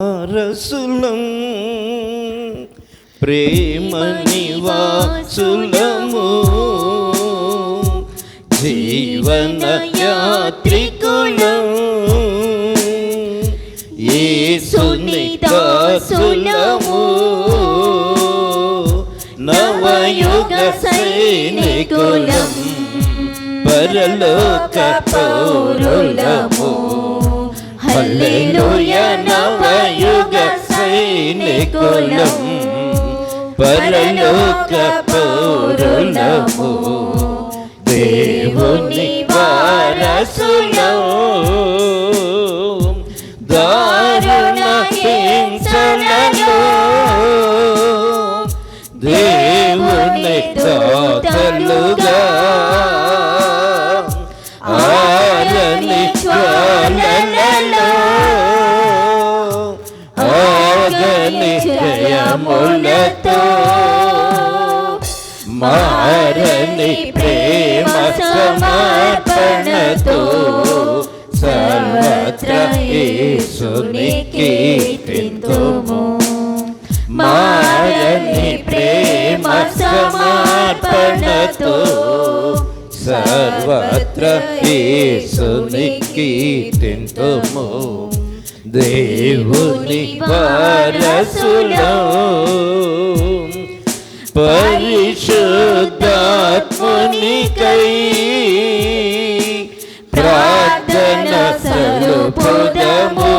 రసులం ప్రేమ నివాసులము జీవన యాత్రికులం యేసుని దాసులము నవయుగ సైనికులం పరలోక పౌరులము హల్లెలూయా నవయుగ సైనికులం పరలోక పౌరులము దేవుని వారసులం దారుణ హింసలలో దేవుని దూతలుగా ఆరని జ్వాలలలో ఆగని జయములతో మారని ప్రేమ సమర్పణతో సర్వత్ర యేసుని కీర్తింతుము. మారని ప్రేమ సమర్పణతో సర్వత్ర యేసుని కీర్తింతుము. దేవుని వారసులం పరిశుద్ధాత్మునికై ప్రార్థన సలుపుదము.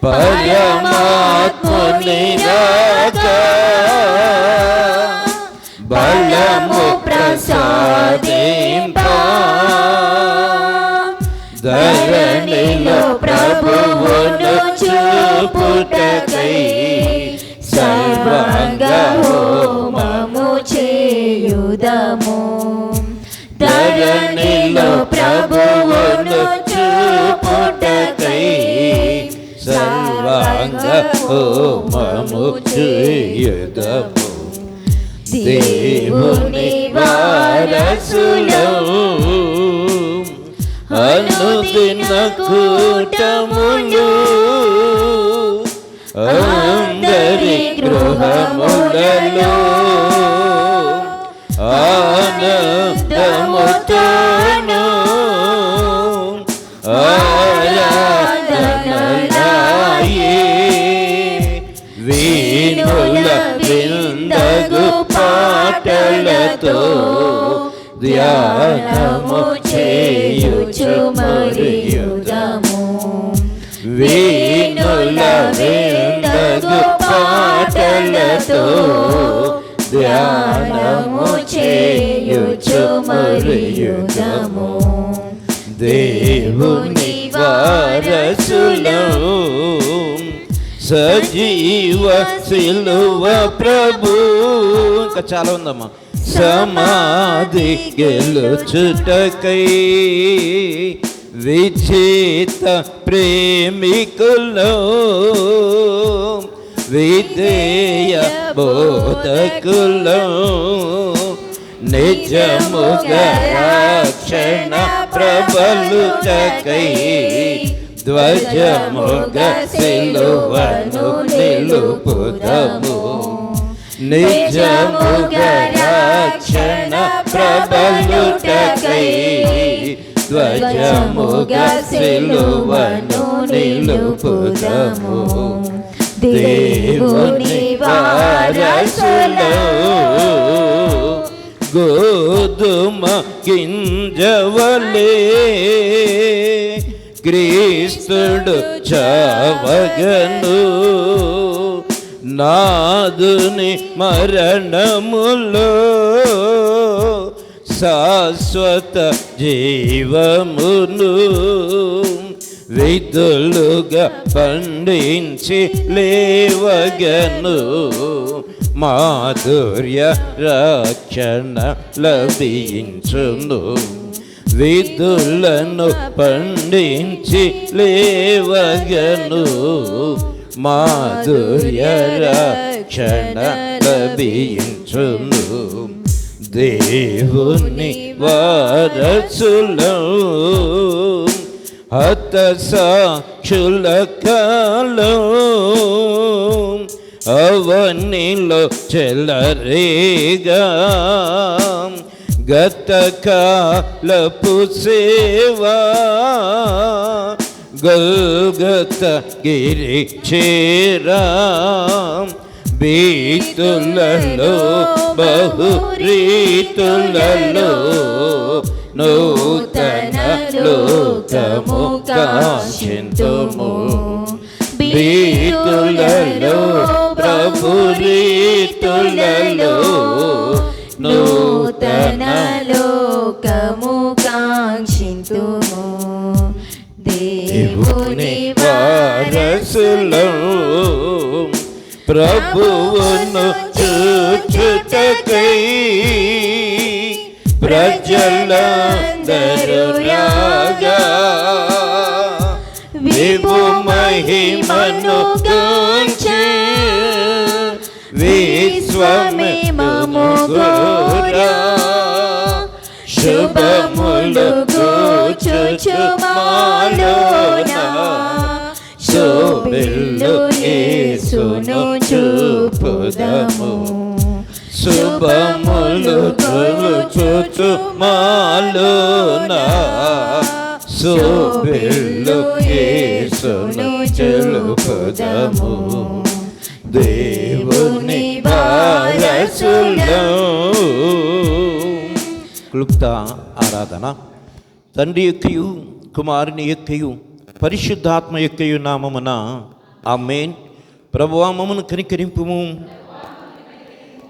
పరమాత్ముని రాక బలము ప్రసాదింప ధరణిలో ప్రభువును చూపుటకై సర్వాంగ హోమము చేయుదము. ధరణిలో ప్రభువును చూపుటకై సర్వాంగ హోమము చేయుదము. దేవుని వారసులం అనుదిన కూటములు అందరి గృహములలో ఆనందముతోను ఆరాధనలాయే వీణుల విందగు పాటలతో ధ్యానము చేయుచు మరియుదము. వీణుల విందగు పాటలతో ధ్యానము చేయుచు మరియుదము. దేవుని వారసులం సజీవ సిలువ ప్రభు. ఇంకా చాలా ఉందమ్మా. సమాధి గెలుచుటకై విజేత ప్రేమికులో విధేయ బోధకులో నిజముగా రక్షణ ప్రబలుటకై ధ్వజముగా సిలువను నిలుపుదము. నిజముగా రక్షణ ప్రబలుటకై ధ్వజముగా సిలువను నిలుపుదము. దేవుని వారసులం గోధుమ గింజవలే క్రీస్తుడు చావగను. నాదుని మరణములో శాశ్వత జీవమును విధులుగా పండించి లేవగను. మాధుర్య రక్షణ లభించును. విధులను పండించి లేవగను. మాధుర్య రక్షణ లభించును. దేవుని వారసులం హత సాక్షులవలే చులకలో అవనిలో చెలరేగా గతకాలపు సేవా గల్గత గిరి చేరా బీతులలో బహురీతులలో నూతన లోకము కాంక్షింతుము బీతులలో ప్రభు రీతులలో నూతన లోకము కాంక్షింతుము దేవుని వారసులం ప్రభువును చూచుటకై ప్రజలందరూ రాగా విభు మహిమను గాంచి విశ్వమేమము గోరా శుభములు గోచుచు మాలోనా శోభిల్లు యేసును చూపుదము శుభములు గోచుచు మాలోనా శోభిల్లు యేసును చూపుదము దేవుని వారసులం. క్లుప్త ఆరాధన. తండ్రి యొక్కయు కుమారుని యొక్కయు పరిశుద్ధాత్మ యొక్కయు నామమున ఆమేన్. ప్రభువా మమ్మను కనికరింపుము,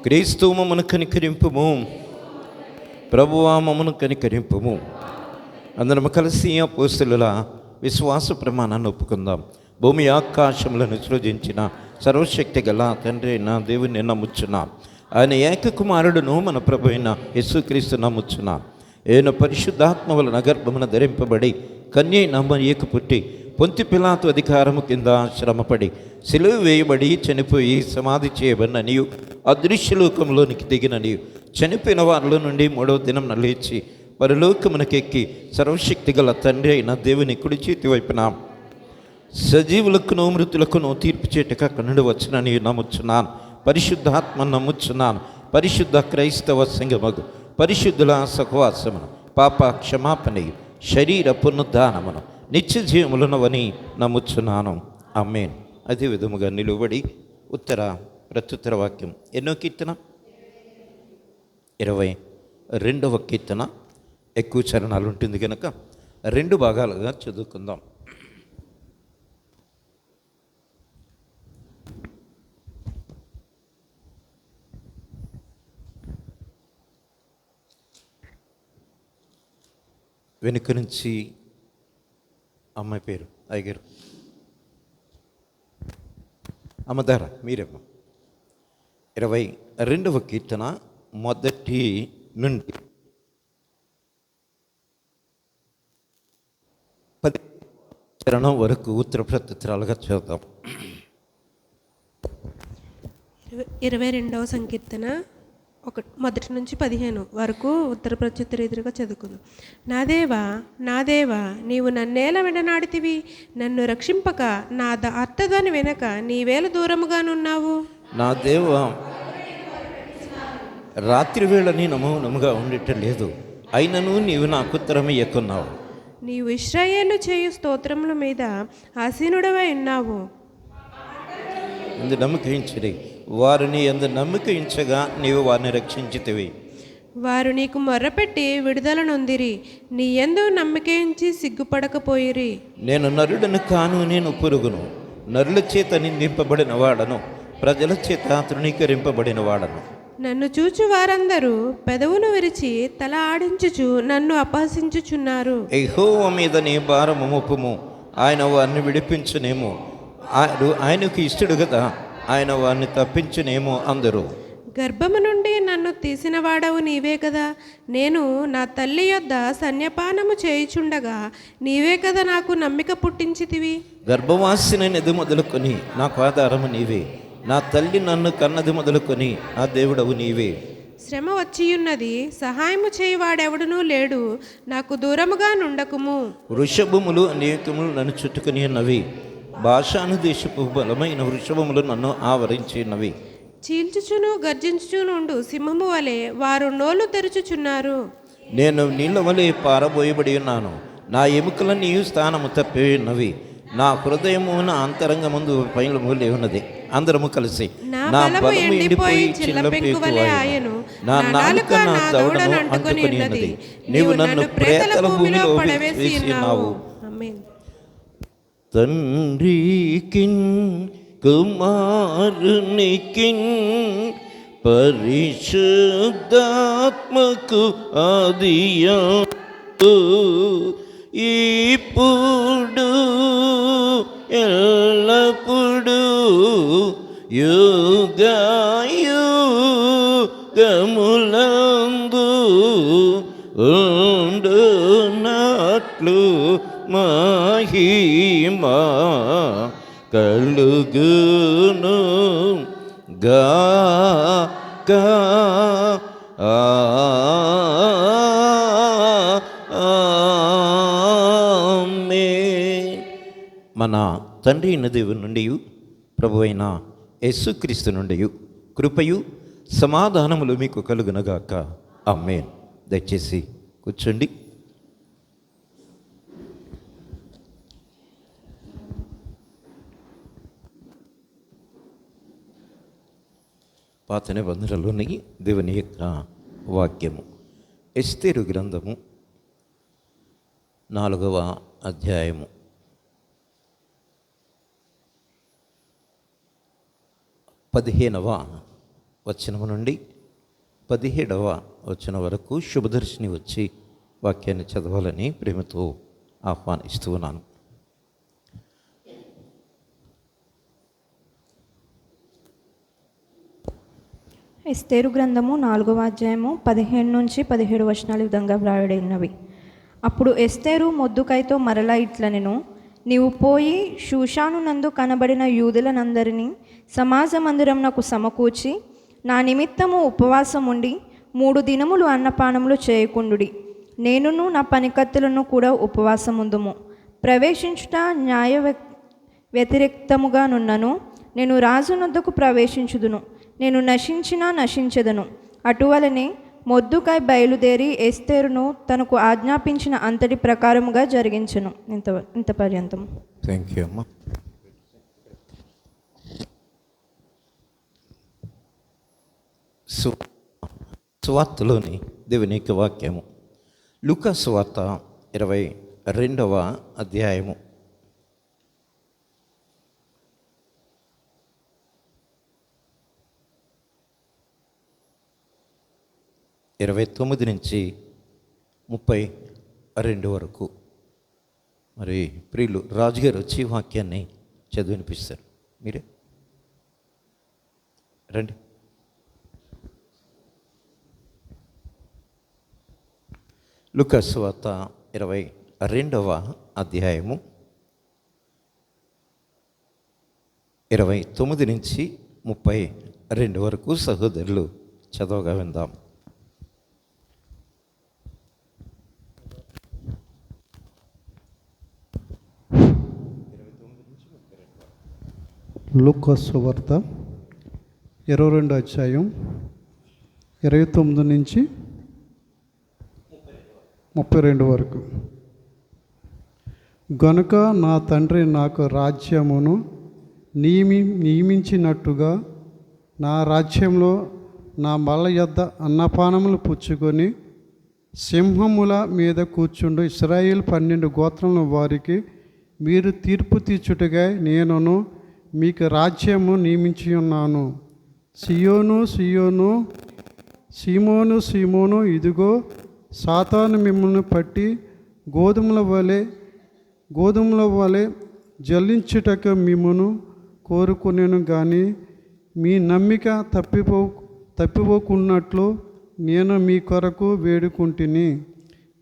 క్రీస్తు మమ్మను కనికరింపుము, ప్రభువా మమ్మను కనికరింపుము. అందరం కలిసి అపోస్తలుల విశ్వాస ప్రమాణాన్ని ఒప్పుకుందాం. భూమి ఆకాశములను సృజించిన సర్వశక్తి గల తండ్రి నా దేవుని నమ్ముచున్నా. ఆయన ఏక కుమారుడును మన ప్రభు అయిన యేసుక్రీస్తు నమ్ముచున్నా. ఆయన పరిశుద్ధాత్మ వలన గర్భమున ధరింపబడి కన్యై మరియకు పుట్టి పొంతి పిలాతు అధికారము కింద శ్రమపడి సిలువ వేయబడి చనిపోయి సమాధి చేయబడిననియు అదృశ్యలోకంలోనికి దిగిననియు చనిపోయిన వారిలో నుండి 3వ దినం లేచి పరలోకమునకెక్కి సర్వశక్తి గల తండ్రి అయిన దేవుని కుడి చేతి వైపున సజీవులకును మృతులకును తీర్పు చేటక కన్నుడు వచ్చునని నమ్ముచున్నాను. పరిశుద్ధాత్మ నమ్ముచున్నాను. పరిశుద్ధ క్రైస్తవ సంఘమగు పరిశుద్ధుల సహవాసమును పాప క్షమాపణయు శరీర పునరుద్ధానమును నిత్య జీవములనవని నమ్ముచున్నాను. ఆమేన్. అదే విధముగా నిలువబడి ఉత్తర ప్రత్యుత్తర వాక్యం ఎన్నో కీర్తన 22వ కీర్తన. ఎక్కువ చరణాలు ఉంటుంది కనుక 2 భాగాలుగా చదువుకుందాం. వెనుక నుంచి అమ్మాయి పేరు అయ్యగారు అమ్మదారా మీరేమ్మ. 22వ కీర్తన మొదటి నుండి 10 చరణం వరకు ఉత్తర ప్రత్యుత్తరాలుగా చూద్దాం. 22వ సంకీర్తన 1 నుంచి 15 వరకు ఉత్తర ప్రత్యుత్తర ఎదురుగా చదువుకుందాం. నా దేవా నీవు నన్నేల విడనాడితివి, నన్ను రక్షింపక నా అర్థదాని వెనక నీవేళ దూరముగానున్నావు. నా దేవా రాత్రి వేళ నేను మౌనముగా ఉండటం లేదు, అయినను నీవు నాకు ఉత్తరమియ్యకున్నావు. నీవు ఇశ్రాయేలు చేయు స్తోత్రముల మీద ఆసీనుడవై ఉన్నావు. ఎందు నమ్మకించిరి వారిని ఎందు నమ్మకించగా నీవు వారిని రక్షించితివి. వారు నీకు మొర్రపెట్టి విడుదల నొందిరి, నీ యందు నమ్మకించి సిగ్గుపడకపోయిరి. నేను నరుడను కాను, నేను పురుగును, నరుల చేత నిందింపబడిన వాడను, ప్రజల చేత తృణీకరింపబడిన వాడను. నన్ను చూచు వారందరూ పెదవులు విరిచి తల ఆడించుచు నన్ను అపహసించుచున్నారు. యెహోవా మీద నీ భారము మోపుము, ఆయన వారిని విడిపించునేమో. ఆయనకు ఇష్టడు కదా, ఆయన వారిని తప్పించునేమో అందరూ. గర్భము నుండి నన్ను తీసిన వాడవు నీవే కదా, నేను నా తల్లి యొద్ద సన్యపానము చేయుచుండగా నీవే కదా నాకు నమ్మిక పుట్టించితివి. గర్భవాసినది మొదలుకొని నాకు ఆధారము నీవే, నా తల్లి నన్ను కన్నది మొదలుకొని ఆ దేవుడవు నీవే. శ్రమ వచ్చియున్నది, సహాయము చేయువాడెవడునూ లేడు, నాకు దూరముగా నుండకుము. వృషభములు అనేకములు నన్ను చుట్టుకుని ఉన్నవి, భాషాను దేశపు బలమైన వృషభములు నన్ను ఆవరించినవి. చీల్చుచును గర్జించుచునుండు సింహము వలె వారు నోలు తెరుచుచున్నారు. నేను నీళ్ళ వలె పారబోయబడి ఉన్నాను, నా ఎముకలన్నీ స్థానము తప్పి ఉన్నవి, నా హృదయము నా అంతరంగముందు పైలములే ఉన్నది. అందరము కలిసి నా బలము ఎండిపోయి చిల్లపెక్కువాయెను, నా నాలుక నా దవడను అంటుకొని ఉన్నది, నీవు నన్ను ప్రేతల భూమిలో వేసినావు. ఆమేన్. తండ్రికిన్ కుమారునికిన్ పరిశుద్ధాత్మకు ఆదియందు ఇప్పుడు ఎల్లప్పుడు యుగాయుగములందు ఉండునట్లు మహిమా కలుగును గాక. ఆమేన్. మన తండ్రి అయిన దేవుని నుండి ప్రభువైన యేసుక్రీస్తు నుండి కృపయు సమాధానములు మీకు కలుగునగాక. ఆమేన్. దయచేసి కూర్చోండి. పాత నిబంధనలోని దేవుని యొక్క వాక్యము ఎస్తేరు గ్రంథము 4వ అధ్యాయము 15వ వచనము నుండి 17వ వచనం వరకు శుభదర్శిని వచ్చి వాక్యాన్ని చదవాలని ప్రేమతో ఆహ్వానిస్తూ ఉన్నాను. ఎస్తేరు గ్రంథము 4వ అధ్యాయము 15 నుంచి 17 వచనాలు విధంగా వ్రాయబడినవి. అప్పుడు ఎస్తేరు మొర్దెకైతో మరలా ఇట్లనెను, నీవు పోయి షూషాను నందు కనబడిన యూదులనందరినీ సమాజ మందిరమునకు సమకూర్చి నా నిమిత్తము ఉపవాసం ఉండి 3 దినములు అన్నపానములు చేయకుండుడి. నేనును నా పనికత్తులను కూడా ఉపవాసముందుము. ప్రవేశించుట న్యాయ వ్యతిరేక్తముగా నున్నను. నేను రాజునొద్దకు ప్రవేశించుదును. నేను నశించినా నశించెదను. అటువలనే మొర్దెకై బయలుదేరి ఎస్తేరును తనకు ఆజ్ఞాపించిన అంతటి ప్రకారముగా జరిగించెను. ఇంత పర్యంతం. థ్యాంక్ యూ అమ్మా. సువార్తలోని దేవుని యొక్క వాక్యము లూకా సువార్త 22వ అధ్యాయము 29 నుంచి 32 వరకు. మరి ప్రియులు రాజుగారు వచ్చి వాక్యాన్ని చదివినిపిస్తారు. మీరే రండి. లూకా సువార్త 22వ అధ్యాయము 29 నుంచి 32 వరకు సహోదరులు చదవగా విందాం. లూకా సువార్త 22 అధ్యాయం 29 నుంచి 32 వరకు. గనుక నా తండ్రి నాకు రాజ్యమును నియమించినట్టుగా నా రాజ్యంలో నా బల్ల యొద్ద అన్నపానములు పుచ్చుకొని సింహముల మీద కూర్చుండు ఇశ్రాయేలు 12 గోత్రముల వారికి మీరు తీర్పు తీర్చుటగా నేనును మీకు రాజ్యము నియమించి ఉన్నాను. సియోను సియోను, సీమోను సీమోను, ఇదిగో సాతాను మిమ్మల్ని పట్టి గోధుమల వలె జల్లించుటకు మిమ్మును కోరుకునేను, కానీ మీ నమ్మిక తప్పిపోకున్నట్లు నేను మీ కొరకు వేడుకుంటుని.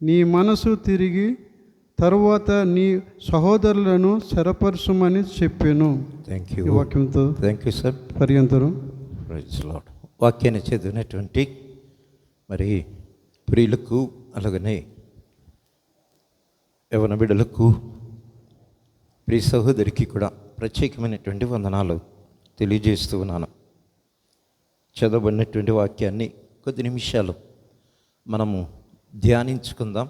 నీ మనసు తిరిగి తరువాత నీ సహోదరులను స్థిరపరచుమని చెప్పాను. Thank you. వాక్యంతో థ్యాంక్ యూ సార్. పర్యంతరం. Praise lord. వాక్యాన్ని చదివినటువంటి మరి ప్రియులకు అలాగనే యవన బిడ్డలకు ప్రియ సహోదరికి కూడా ప్రత్యేకమైనటువంటి వందనాలు తెలియజేస్తూ ఉన్నాను. చదవబడినటువంటి వాక్యాన్ని కొద్ది నిమిషాలు మనము ధ్యానించుకుందాం.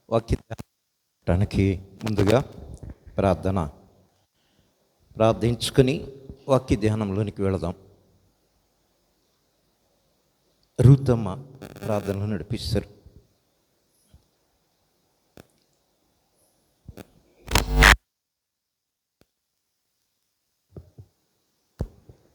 వాక్యానికి ముందుగా ప్రార్థించుకొని వాక్య ధ్యానంలోనికి వెళదాం. రూతమ్మ ప్రార్థనలు నడిపిస్తారు.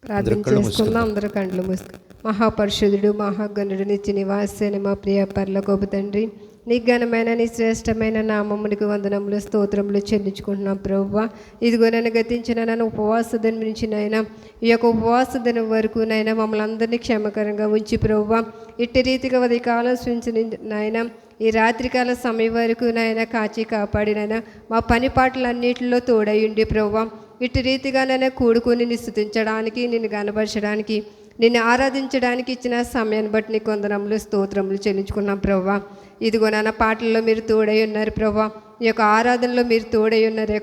ప్రార్థన చేసుకుందాం. అందరూ కండ్లు మూసుకుని. మహాపరిశుద్ధుడు, మహాగణుడు, నిత్య నివాసైన మా ప్రియ పరలోకపు తండ్రి, నీ ఘనమైన నీ శ్రేష్టమైన నామమునికి వందనములు స్తోత్రములు చెల్లించుకుంటున్నాం ప్రభువా. ఇదిగో నన్ను గతించిన నన్ను ఉపవాస దినం నుంచి నాయన ఈ యొక్క ఉపవాస దినం వరకు నాయన మమ్మల్ని అందరినీ క్షేమకరంగా ఉంచి ప్రభువా, ఇట్టి రీతిగా ఉదయకాలం నుంచి నాయన ఈ రాత్రికాల సమయం వరకు నాయన కాచి కాపాడినైనా మా పని పాటలన్నింటిలో తోడయుండి ప్రభువా, ఇటు రీతిగా నన్ను కూడుకొని నిన్ను స్తుతించడానికి, నిన్ను గనపరచడానికి, నిన్ను ఆరాధించడానికి ఇచ్చిన సమయాన్ని బట్టి నీకు వందనములు స్తోత్రములు చెల్లించుకున్నాం ప్రభువా. ఇదిగో నాన్న పాటల్లో మీరు తోడై ఉన్నారు ప్రభువా, ఈ యొక్క ఆరాధనలో మీరు తోడై ఉన్నారు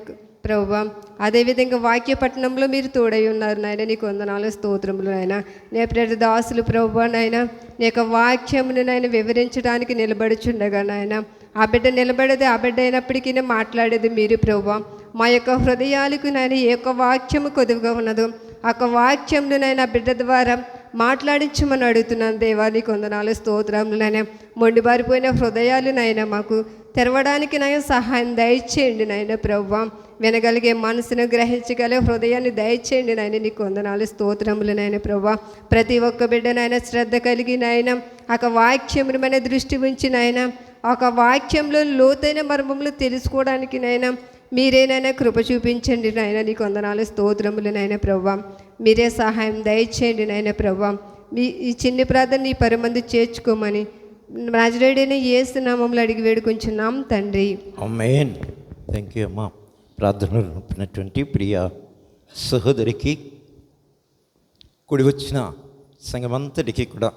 ప్రభువా, అదేవిధంగా వాక్య పట్టణంలో మీరు తోడై ఉన్నారు నాయన. నీకు వందనాలు స్తోత్రములు నాయన. నేపటి దాసులు ప్రభువా నాయన నీ యొక్క వాక్యమును నాయన వివరించడానికి నిలబడుచుండగా నాయన ఆ బిడ్డ నిలబడేది ఆ బిడ్డ అయినప్పటికీ మాట్లాడేది మీరు ప్రభువా. మా యొక్క హృదయాలకు నాయన ఏ యొక్క వాక్యము కొదువుగా ఉన్నదో ఆ యొక్క వాక్యంను నాయన బిడ్డ ద్వారా మాట్లాడించమని అడుగుతున్నాను దేవా. నీకు వందనాలు స్తోత్రములు నాయన. మొండిబారిపోయిన హృదయాలు నాయన మాకు తెరవడానికి నాయన సహాయం దయచేయండి నాయన ప్రభువా. వినగలిగే మనసును గ్రహించగలిగే హృదయాన్ని దయచేయండి నాయన. నీకు వందనాలు స్తోత్రములు నాయన ప్రభువా. ప్రతి ఒక్క బిడ్డ నాయన శ్రద్ధ కలిగి నాయన ఆ వాక్యమును మన దృష్టి ఉంచి నాయన ఒక వాక్యంలో లోతైన మర్మములు తెలుసుకోవడానికి నాయన మీరేనైనా కృప చూపించండి నాయన. నీకు వందనాలు స్తోత్రములు నాయన ప్రభువా. మీరే సహాయం దయచేయండి నాయన ప్రభువా. ఈ చిన్ని ప్రార్థన నీ పరమందు చేర్చుకోమని నజరేయుడైన యేసు నామములో అడిగి వేడుకొంచున్నాం తండ్రి. ఆమేన్. థ్యాంక్ యూ అమ్మా. ప్రార్థనలు నడిపినటువంటి ప్రియ సహోదరికి, కూడి వచ్చిన సంఘమంతటికి కూడా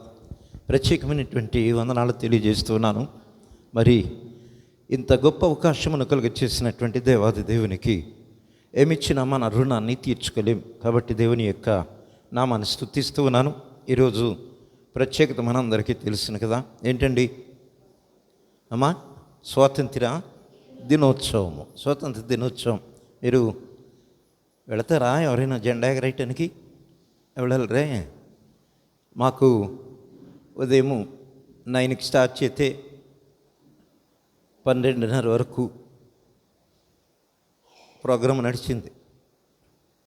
ప్రత్యేకమైనటువంటి వందనాలు తెలియజేస్తున్నాను. మరి ఇంత గొప్ప అవకాశమును కలిగచేసినటువంటి దేవాది దేవునికి ఏమిచ్చినా మన రుణాన్ని తీర్చుకోలేం. కాబట్టి దేవుని యొక్క నామాన్ని స్తుతిస్తూ ఉన్నాను. ఈరోజు ప్రత్యేకత మనందరికీ తెలుసును కదా, ఏంటండి అమ్మా? స్వాతంత్ర దినోత్సవము. స్వాతంత్ర దినోత్సవం మీరు వెళతారా? ఎవరైనా జెండా ఎగరేయటానికి వెళ్ళరే? మాకు ఉదయం 9కి స్టార్ట్ చేస్తే 12:30 వరకు ప్రోగ్రాం నడిచింది.